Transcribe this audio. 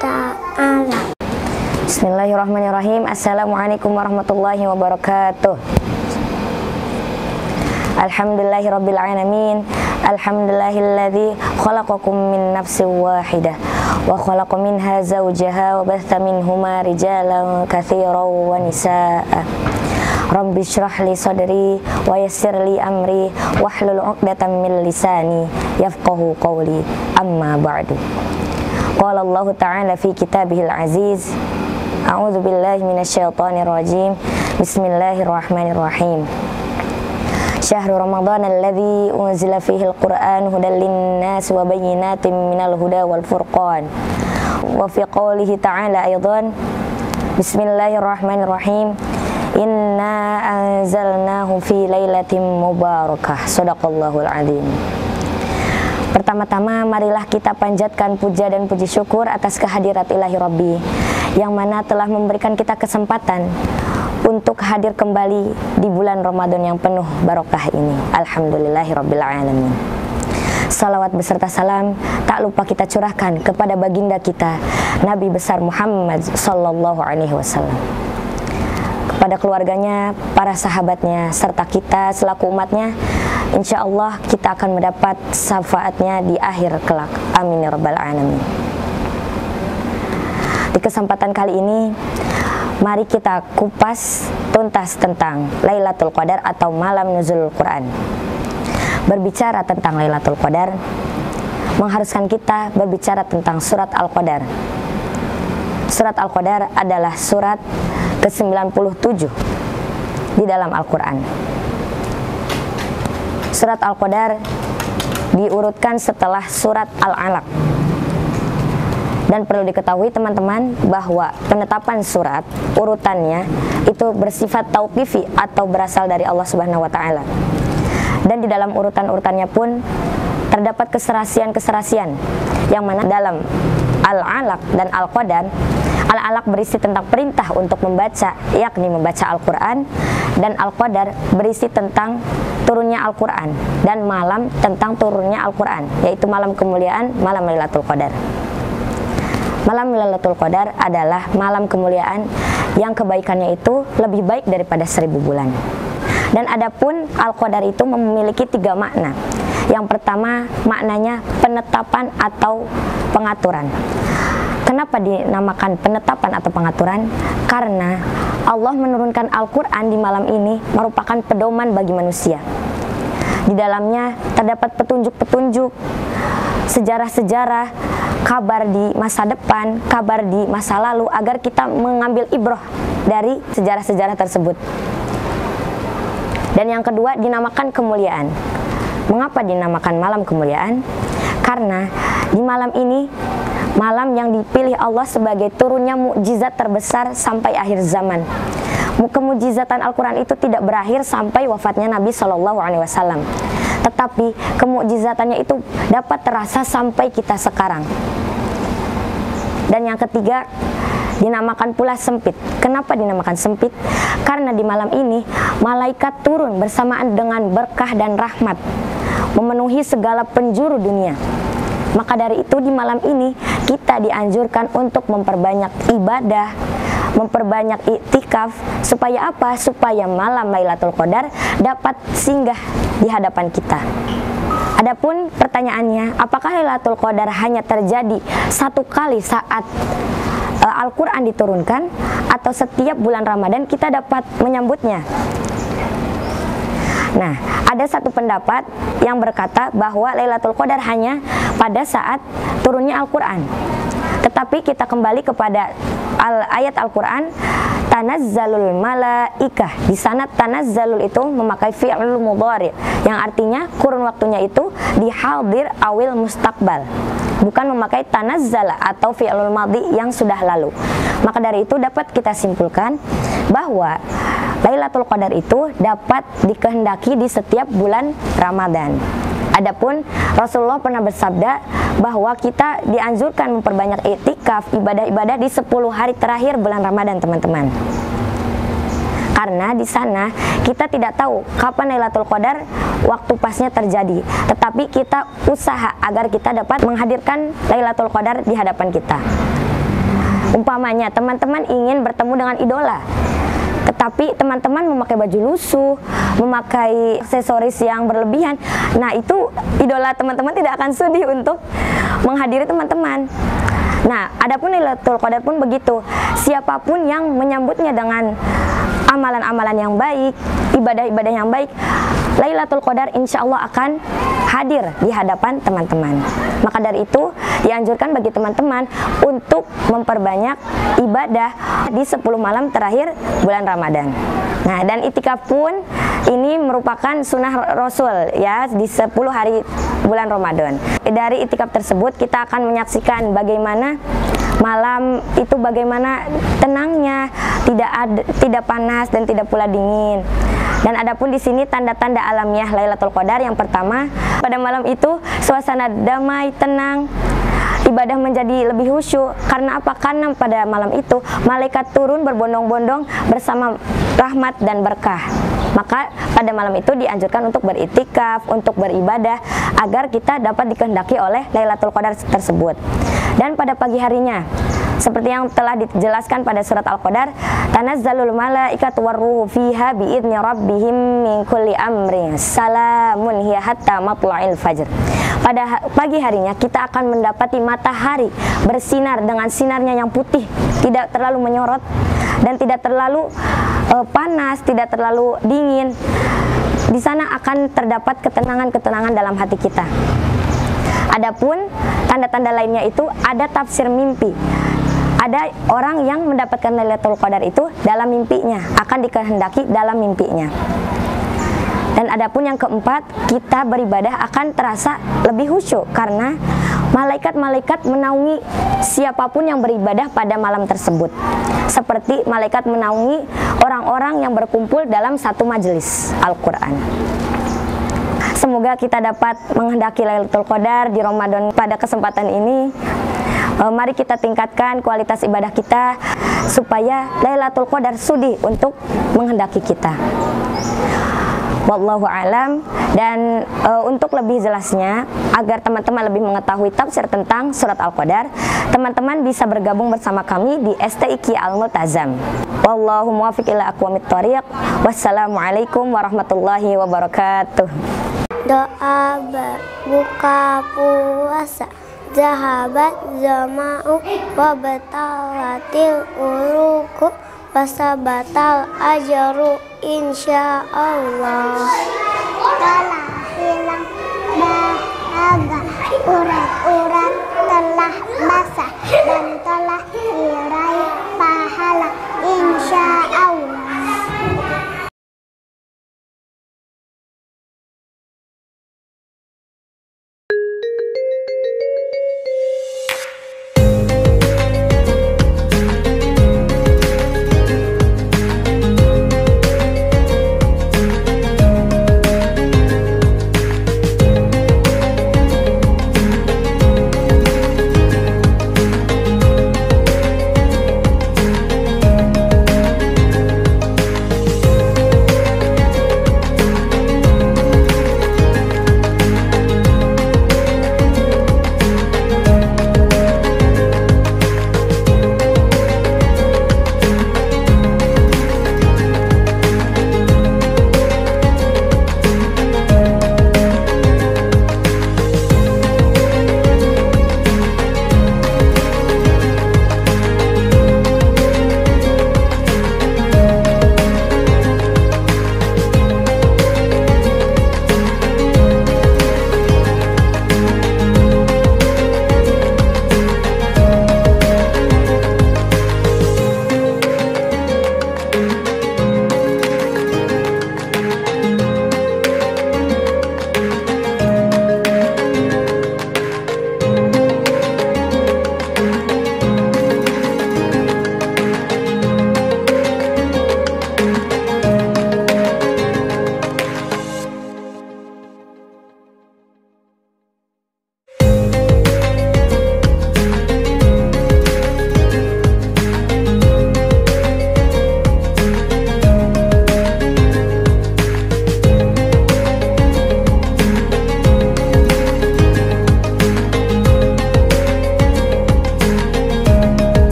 ta'ala. Bismillahirrahmanirrahim. Assalamualaikum warahmatullahi wabarakatuh. Alhamdulillahirabbil alamin. Alhamdulillahilladzi khalaqakum min nafsin wahidah wa khalaqa minha zawjaha wa batha minhuma rijalan katsiran wa nisaa. Rabbi shrah li sadri wa yassir li amri wahlul 'uqdatam min lisani yafqahu qawli. Amma ba'du. Qala Allah ta'ala fi kitabihil aziz. A'udzu billahi minasyaitonir rajim. Bismillahirrahmanirrahim. Syahrul Ramadan alladzi unzila fihi al-Qur'an hudan lin-nas wa bayyinatin minal huda wal furqan. Wa fi qoulihi ta'ala aidan Bismillahirrahmanirrahim. Inna anzalnahu fi lailatin mubarakah. Shadaqallahul azim. Pertama-tama marilah kita panjatkan puja dan puji syukur atas kehadirat Ilahi Rabbi yang mana telah memberikan kita kesempatan untuk hadir kembali di bulan Ramadan yang penuh barokah ini. Alhamdulillahirabbil alamin. Salawat beserta salam tak lupa kita curahkan kepada baginda kita Nabi besar Muhammad sallallahu alaihi wasallam, kepada keluarganya, para sahabatnya, serta kita selaku umatnya. Insya Allah kita akan mendapat syafaatnya di akhir kelak. Amin ya rabbal alamin. Di kesempatan kali ini, mari kita kupas tuntas tentang Lailatul Qadar atau malam nuzul Quran. Berbicara tentang Lailatul Qadar mengharuskan kita berbicara tentang surat Al-Qadar. Surat Al-Qadar adalah surat ke-97 di dalam Al-Quran. Surat Al-Qadar diurutkan setelah surat Al-Alaq. Dan perlu diketahui teman-teman bahwa penetapan surat urutannya itu bersifat tauqifi atau berasal dari Allah Subhanahu wa taala. Dan di dalam urutan-urutannya pun terdapat keserasian-keserasian yang mana dalam Al-Alaq dan Al-Qadar. Al-Alaq berisi tentang perintah untuk membaca, yakni membaca Al-Quran, dan Al-Qadar berisi tentang turunnya Al-Quran, dan malam tentang turunnya Al-Quran, yaitu malam kemuliaan, malam Lailatul Qadar. Malam Lailatul Qadar adalah malam kemuliaan yang kebaikannya itu lebih baik daripada 1000 bulan. Dan adapun Al-Qadar itu memiliki 3 makna. Yang pertama maknanya penetapan atau pengaturan. Kenapa dinamakan penetapan atau pengaturan? Karena Allah menurunkan Al-Quran di malam ini merupakan pedoman bagi manusia. Di dalamnya terdapat petunjuk-petunjuk, sejarah-sejarah, kabar di masa depan, kabar di masa lalu, agar kita mengambil ibrah dari sejarah-sejarah tersebut. Dan yang kedua dinamakan kemuliaan. Mengapa dinamakan malam kemuliaan? Karena di malam ini, malam yang dipilih Allah sebagai turunnya mukjizat terbesar sampai akhir zaman. Kemukjizatan Al-Quran itu tidak berakhir sampai wafatnya Nabi SAW, tetapi kemukjizatannya itu dapat terasa sampai kita sekarang. Dan yang ketiga dinamakan pula sempit. Kenapa dinamakan sempit? Karena di malam ini malaikat turun bersamaan dengan berkah dan rahmat memenuhi segala penjuru dunia. Maka dari itu di malam ini kita dianjurkan untuk memperbanyak ibadah, memperbanyak iktikaf. Supaya apa? Supaya malam Lailatul Qadar dapat singgah di hadapan kita. Adapun pertanyaannya, apakah Lailatul Qadar hanya terjadi satu kali saat Al-Quran diturunkan, atau setiap bulan Ramadan kita dapat menyambutnya? Nah, ada satu pendapat yang berkata bahwa Lailatul Qadar hanya pada saat turunnya Al-Quran. Tetapi kita kembali kepada ayat Al-Quran, tanazzalul malaikah. Di sana tanazzalul itu memakai fi'lul mudhari, yang artinya kurun waktunya itu di hadir awil mustaqbal, bukan memakai tanazzala atau fi'lul madhi yang sudah lalu. Maka dari itu dapat kita simpulkan bahwa Lailatul Qadar itu dapat dikehendaki di setiap bulan Ramadan. Adapun Rasulullah pernah bersabda bahwa kita dianjurkan memperbanyak iktikaf, ibadah-ibadah di 10 hari terakhir bulan Ramadan, teman-teman. Karena di sana kita tidak tahu kapan Lailatul Qadar waktu pasnya terjadi, tetapi kita usaha agar kita dapat menghadirkan Lailatul Qadar di hadapan kita. Umpamanya teman-teman ingin bertemu dengan idola, tetapi teman-teman memakai baju lusuh, memakai aksesoris yang berlebihan. Nah, itu idola teman-teman tidak akan sudi untuk menghadiri teman-teman. Nah, adapun Lailatul Qadar pun begitu. Siapapun yang menyambutnya dengan amalan-amalan yang baik, ibadah-ibadah yang baik, Lailatul Qadar insya Allah akan hadir di hadapan teman-teman. Maka dari itu dianjurkan bagi teman-teman untuk memperbanyak ibadah di 10 malam terakhir bulan Ramadan. Nah, dan itikaf pun ini merupakan sunnah Rasul ya, di 10 hari bulan Ramadan. Dari itikaf tersebut kita akan menyaksikan bagaimana malam itu bagaimana tenangnya, tidak panas dan tidak pula dingin. Dan adapun di sini tanda-tanda alamiah Lailatul Qadar, yang pertama, pada malam itu suasana damai, tenang, ibadah menjadi lebih khusyuk. Karena apa? Karena pada malam itu malaikat turun berbondong-bondong bersama rahmat dan berkah. Maka pada malam itu dianjurkan untuk beriktikaf, untuk beribadah agar kita dapat dikehendaki oleh Lailatul Qadar tersebut. Dan pada pagi harinya, seperti yang telah dijelaskan pada surat Al-Qadar, tanazzalul malaikatu warruhu fiha biidzni rabbihim min kulli amrin salamun hiya hatta matla'il fajr. Pada pagi harinya kita akan mendapati matahari bersinar dengan sinarnya yang putih, tidak terlalu menyorot dan tidak terlalu panas, tidak terlalu dingin. Di sana akan terdapat ketenangan-ketenangan dalam hati kita. Adapun tanda-tanda lainnya itu ada tafsir mimpi. Ada orang yang mendapatkan Lailatul Qadar itu dalam mimpinya, akan dikehendaki dalam mimpinya. Dan adapun yang keempat, kita beribadah akan terasa lebih khusyuk karena malaikat-malaikat menaungi siapapun yang beribadah pada malam tersebut. Seperti malaikat menaungi orang-orang yang berkumpul dalam satu majelis Al-Quran. Semoga kita dapat menghendaki Lailatul Qadar di Ramadan pada kesempatan ini. Mari kita tingkatkan kualitas ibadah kita supaya Lailatul Qadar sudi untuk menghendaki kita. Wallahu alam. Dan untuk lebih jelasnya, agar teman-teman lebih mengetahui tafsir tentang surat Al-Qadar, teman-teman bisa bergabung bersama kami di STIQ Al-Multazam. Wallahu muwaffiq ila aqwamit thoriq. Wassalamualaikum warahmatullahi wabarakatuh. Doa berbuka puasa. Zahabat zama'u wa batalatil uruku wasabatal ajaru insyaallah. Telah hilang dahaga, urat-urat telah basah dan